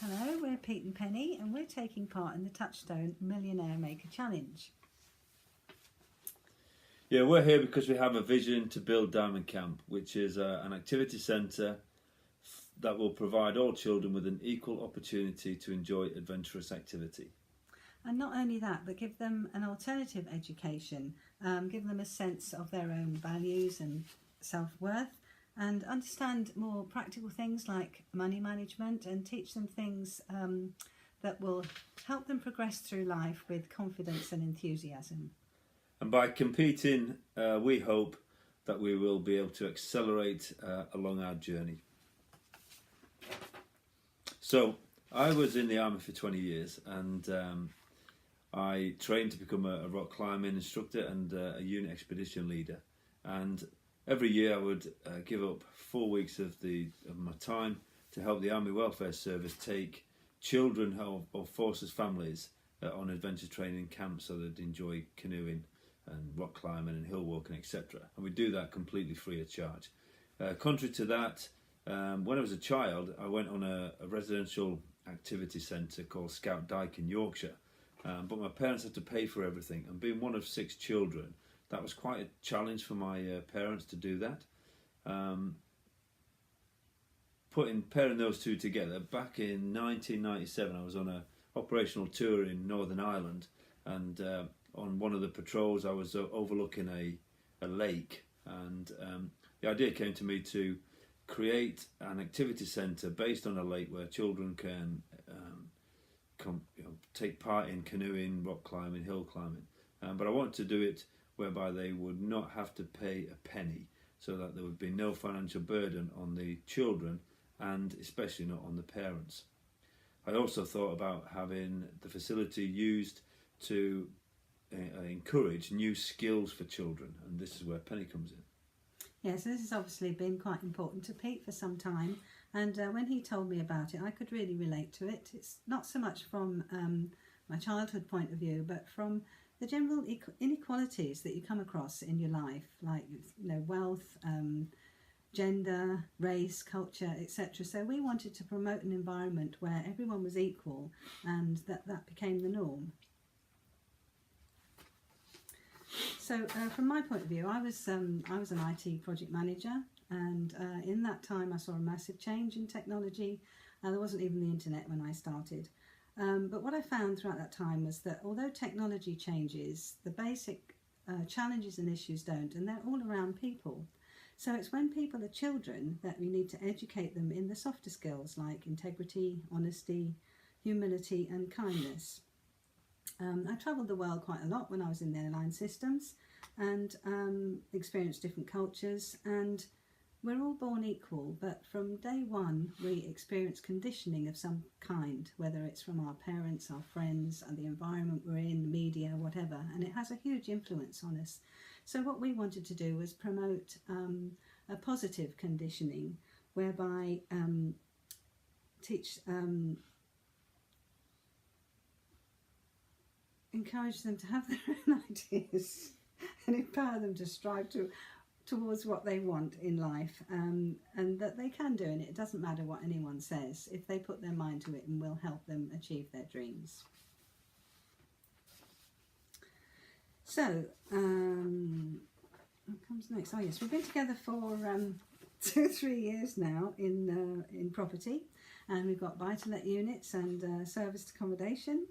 Hello, we're Pete and Penny and we're taking part in the Touchstone Millionaire Maker Challenge. Yeah, we're here because we have a vision to build Diamond Camp, which is an activity centre that will provide all children with an equal opportunity to enjoy adventurous activity. And not only that, but give them an alternative education, give them a sense of their own values and self-worth, and understand more practical things like money management, and teach them things that will help them progress through life with confidence and enthusiasm. And by competing, we hope that we will be able to accelerate along our journey. So, I was in the army for 20 years and I trained to become a rock climbing instructor and a unit expedition leader. And every year I would give up 4 weeks of my time to help the Army Welfare Service take children of forces families on adventure training camps so they'd enjoy canoeing and rock climbing and hill walking, etc. And we do that completely free of charge. Contrary to that, when I was a child, I went on a residential activity centre called Scout Dyke in Yorkshire, but my parents had to pay for everything, and being one of 6 children, that was quite a challenge for my parents to do that. Pairing those two together, back in 1997 I was on an operational tour in Northern Ireland, and on one of the patrols I was overlooking a lake, and the idea came to me to create an activity centre based on a lake where children can take part in canoeing, rock climbing, hill climbing, but I wanted to do it whereby they would not have to pay a penny, so that there would be no financial burden on the children and especially not on the parents. I also thought about having the facility used to encourage new skills for children, and this is where Penny comes in. Yeah, so this has obviously been quite important to Pete for some time, and when he told me about it I could really relate to it. It's not so much from my childhood point of view, but from the general inequalities that you come across in your life, like wealth, gender, race, culture, etc. So we wanted to promote an environment where everyone was equal, and that became the norm. So from my point of view, I was an IT project manager, and in that time I saw a massive change in technology. There wasn't even the internet when I started. But what I found throughout that time was that although technology changes, the basic challenges and issues don't, and they're all around people. So it's when people are children that we need to educate them in the softer skills like integrity, honesty, humility and kindness. I travelled the world quite a lot when I was in the airline systems, and experienced different cultures, and we're all born equal, but from day one we experience conditioning of some kind, whether it's from our parents, our friends, and the environment we're in, the media, whatever, and it has a huge influence on us. So what we wanted to do was promote a positive conditioning, whereby encourage them to have their own ideas and empower them to strive towards what they want in life, and that they can do, and it doesn't matter what anyone says if they put their mind to it, and will help them achieve their dreams. So what comes next? Oh yes, we've been together for 2-3 years now in property, and we've got buy-to-let units and serviced accommodation.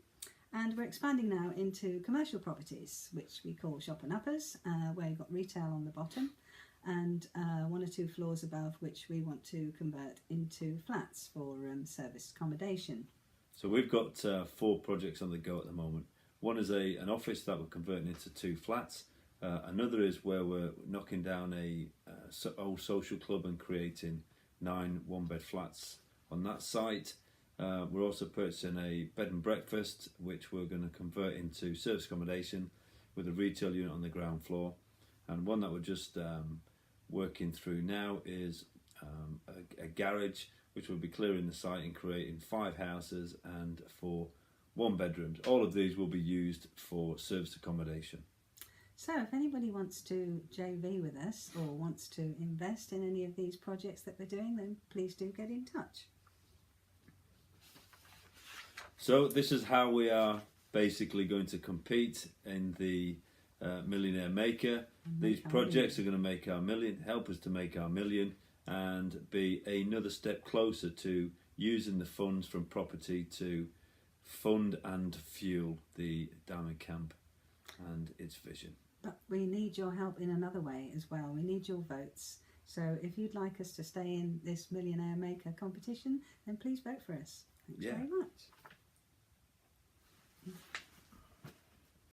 And we're expanding now into commercial properties, which we call shop and uppers, where you've got retail on the bottom, and 1 or 2 floors above, which we want to convert into flats for serviced accommodation. So we've got 4 projects on the go at the moment. One is an office that we're converting into 2 flats. Another is where we're knocking down a old social club and creating 9 one-bed flats on that site. We're also purchasing a bed and breakfast, which we're going to convert into service accommodation with a retail unit on the ground floor. And one that we're just working through now is a garage, which will be clearing the site and creating 5 houses and 4 one-bedrooms. All of these will be used for service accommodation. So if anybody wants to JV with us or wants to invest in any of these projects that we're doing, then please do get in touch. So this is how we are basically going to compete in the Millionaire Maker. These projects are going to make our million, help us to make our million, and be another step closer to using the funds from property to fund and fuel the Diamond Camp and its vision. But we need your help in another way as well. We need your votes. So if you'd like us to stay in this Millionaire Maker competition, then please vote for us. Thanks very much.